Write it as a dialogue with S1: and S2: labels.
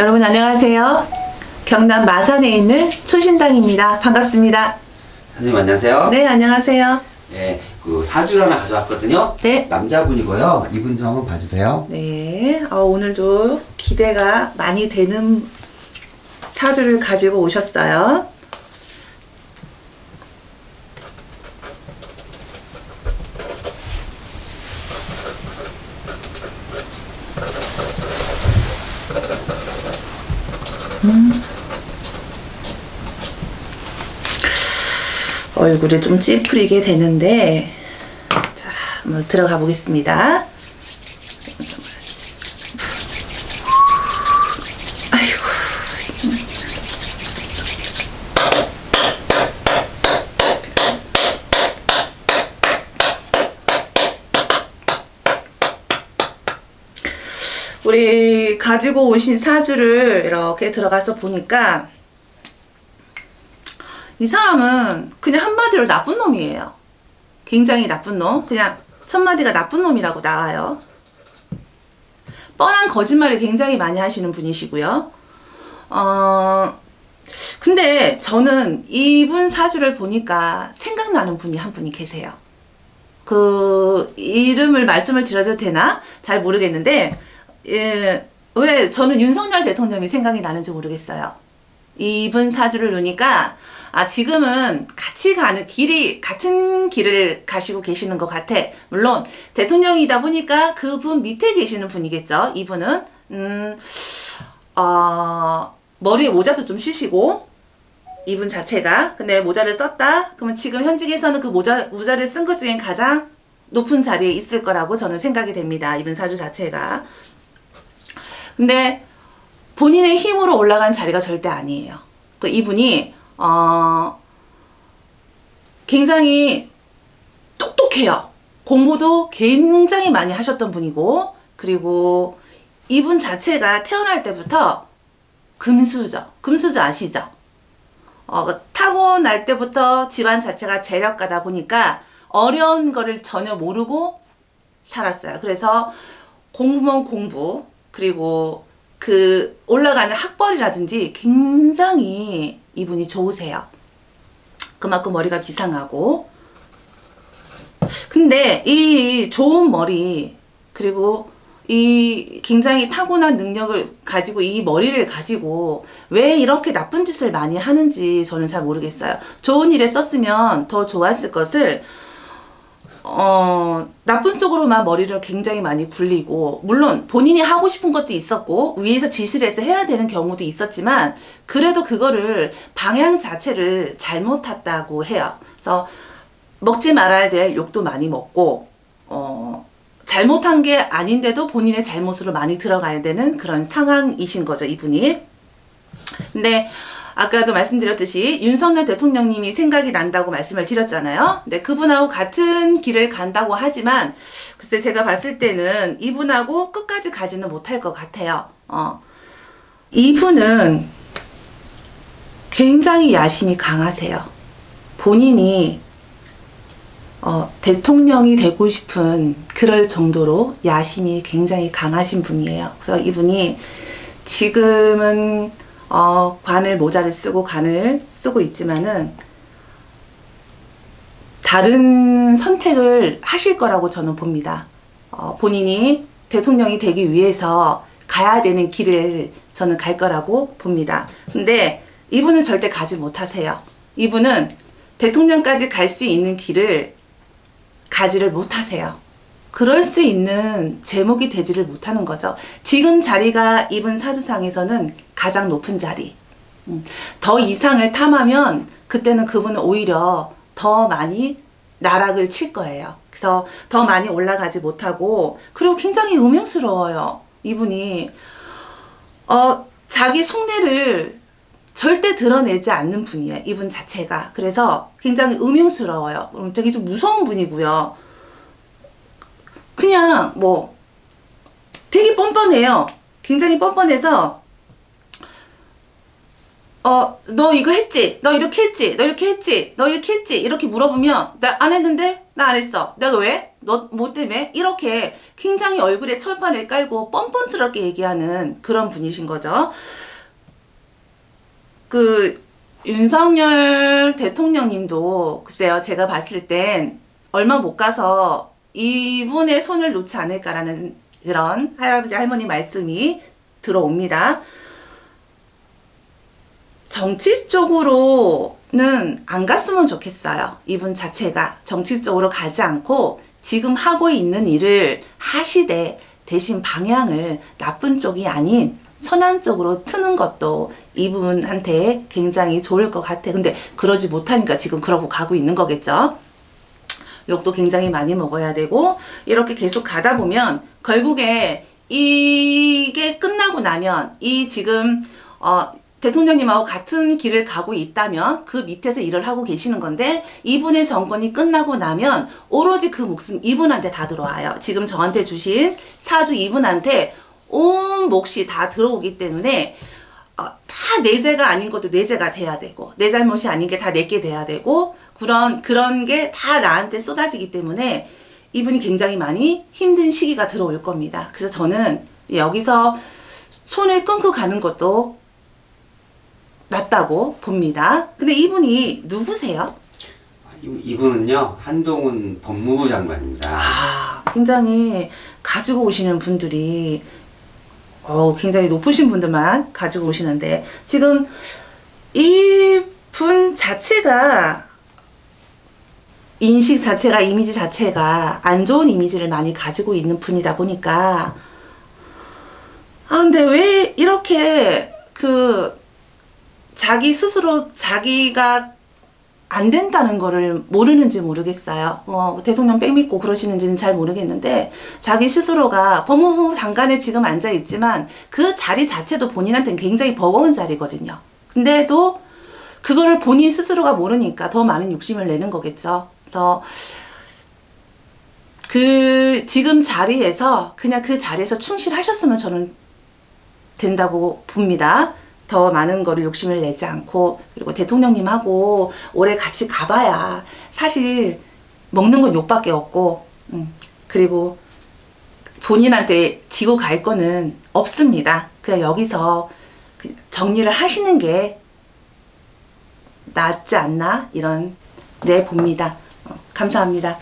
S1: 여러분 안녕하세요. 경남 마산에 있는 초신당입니다. 반갑습니다.
S2: 선생님 안녕하세요.
S1: 네, 안녕하세요.
S2: 네, 그 사주를 하나 가져왔거든요.
S1: 네.
S2: 남자분이고요. 이분 좀 한번 봐주세요.
S1: 네, 오늘도 기대가 많이 되는 사주를 가지고 오셨어요. 얼굴이 좀 찌푸리게 되는데, 자, 한번 들어가 보겠습니다. 아이고. 우리 가지고 오신 사주를 이렇게 들어가서 보니까 이 사람은 그냥 한마디로 나쁜 놈이에요. 굉장히 나쁜 놈. 그냥 첫마디가 나쁜 놈이라고 나와요. 뻔한 거짓말을 굉장히 많이 하시는 분이시고요. 근데 저는 이분 사주를 보니까 생각나는 분이 한 분이 계세요. 그 이름을 말씀을 드려도 되나? 잘 모르겠는데 왜 저는 윤석열 대통령이 생각이 나는지 모르겠어요. 이분 사주를 보니까 지금은 같이 가는 길이 같은 길을 가시고 계시는 것 같아. 물론 대통령이다 보니까 그분 밑에 계시는 분이겠죠. 이분은 머리에 모자도 좀 쓰시고, 이분 자체가. 근데 모자를 썼다 그러면 지금 현직에서는 그 모자를 쓴 것 중엔 가장 높은 자리에 있을 거라고 저는 생각이 됩니다. 이분 사주 자체가. 근데 본인의 힘으로 올라간 자리가 절대 아니에요. 그 이분이 굉장히 똑똑해요. 공부도 굉장히 많이 하셨던 분이고, 그리고 이분 자체가 태어날 때부터 금수저. 금수저 아시죠? 타고날 때부터 집안 자체가 재력가다 보니까 어려운 거를 전혀 모르고 살았어요. 그래서 공부면 공부, 그리고 그 올라가는 학벌이라든지 굉장히 이분이 좋으세요. 그만큼 머리가 비상하고. 근데 이 좋은 머리, 그리고 이 굉장히 타고난 능력을 가지고, 이 머리를 가지고 왜 이렇게 나쁜 짓을 많이 하는지 저는 잘 모르겠어요. 좋은 일에 썼으면 더 좋았을 것을 나쁜 쪽으로만 머리를 굉장히 많이 굴리고, 물론 본인이 하고 싶은 것도 있었고 위에서 지시를 해서 해야 되는 경우도 있었지만 그래도 그거를 방향 자체를 잘못 탔다고 해요. 그래서 먹지 말아야 될 욕도 많이 먹고, 잘못한 게 아닌데도 본인의 잘못으로 많이 들어가야 되는 그런 상황이신 거죠, 이분이. 근데 아까도 말씀드렸듯이 윤석열 대통령님이 생각이 난다고 말씀을 드렸잖아요. 근데 그분하고 같은 길을 간다고 하지만 글쎄 제가 봤을 때는 이분하고 끝까지 가지는 못할 것 같아요. 이분은 굉장히 야심이 강하세요. 본인이 대통령이 되고 싶은 그럴 정도로 야심이 굉장히 강하신 분이에요. 그래서 이분이 지금은 관을 모자를 쓰고 관을 쓰고 있지만은 다른 선택을 하실 거라고 저는 봅니다. 본인이 대통령이 되기 위해서 가야 되는 길을 저는 갈 거라고 봅니다. 근데 이분은 절대 가지 못하세요. 이분은 대통령까지 갈 수 있는 길을 가지를 못하세요. 그럴 수 있는 제목이 되지를 못하는 거죠. 지금 자리가 이분 사주상에서는 가장 높은 자리. 더 이상을 탐하면 그때는 그분은 오히려 더 많이 나락을 칠 거예요. 그래서 더 많이 올라가지 못하고, 그리고 굉장히 음흉스러워요. 이분이 자기 속내를 절대 드러내지 않는 분이에요. 이분 자체가. 그래서 굉장히 음흉스러워요. 되게 좀 무서운 분이고요. 그냥 뭐 되게 뻔뻔해요. 굉장히 뻔뻔해서 너 이거 했지? 너 이렇게 했지? 너 이렇게 했지? 너 이렇게 했지? 이렇게 물어보면 나 안 했는데? 나 안 했어. 내가 왜? 너 뭐 때문에? 이렇게 굉장히 얼굴에 철판을 깔고 뻔뻔스럽게 얘기하는 그런 분이신 거죠. 그 윤석열 대통령님도 글쎄요, 제가 봤을 땐 얼마 못 가서 이분의 손을 놓지 않을까라는 그런 할아버지 할머니 말씀이 들어옵니다. 정치 쪽으로는 안 갔으면 좋겠어요. 이분 자체가 정치 쪽으로 가지 않고 지금 하고 있는 일을 하시되 대신 방향을 나쁜 쪽이 아닌 선한 쪽으로 트는 것도 이분한테 굉장히 좋을 것 같아. 근데 그러지 못하니까 지금 그러고 가고 있는 거겠죠. 욕도 굉장히 많이 먹어야 되고 이렇게 계속 가다 보면 결국에 이게 끝나고 나면 이 지금 대통령님하고 같은 길을 가고 있다면 그 밑에서 일을 하고 계시는 건데 이분의 정권이 끝나고 나면 오로지 그 목숨 이분한테 다 들어와요. 지금 저한테 주신 사주 이분한테 온 몫이 다 들어오기 때문에 다 내 죄가 아닌 것도 내 죄가 돼야 되고 내 잘못이 아닌 게 다 내게 돼야 되고 그런 게 다 나한테 쏟아지기 때문에 이분이 굉장히 많이 힘든 시기가 들어올 겁니다. 그래서 저는 여기서 손을 끊고 가는 것도 낫다고 봅니다. 근데 이분이 누구세요?
S2: 이분은요, 한동훈 법무부 장관입니다.
S1: 굉장히 가지고 오시는 분들이 굉장히 높으신 분들만 가지고 오시는데 지금 이분 자체가 인식 자체가 이미지 자체가 안 좋은 이미지를 많이 가지고 있는 분이다 보니까 근데 왜 이렇게 자기 스스로 자기가 안 된다는 거를 모르는지 모르겠어요. 대통령 빽 믿고 그러시는지는 잘 모르겠는데 자기 스스로가 법무부 장관에 지금 앉아 있지만 그 자리 자체도 본인한테는 굉장히 버거운 자리거든요. 근데도 그거를 본인 스스로가 모르니까 더 많은 욕심을 내는 거겠죠. 그래서 지금 자리에서 그냥 그 자리에서 충실하셨으면 저는 된다고 봅니다. 더 많은 거를 욕심을 내지 않고 그리고 대통령님하고 오래 같이 가봐야 사실 먹는 건 욕밖에 없고 그리고 본인한테 지고 갈 거는 없습니다. 그냥 여기서 정리를 하시는 게 낫지 않나 이런 봅니다. 감사합니다.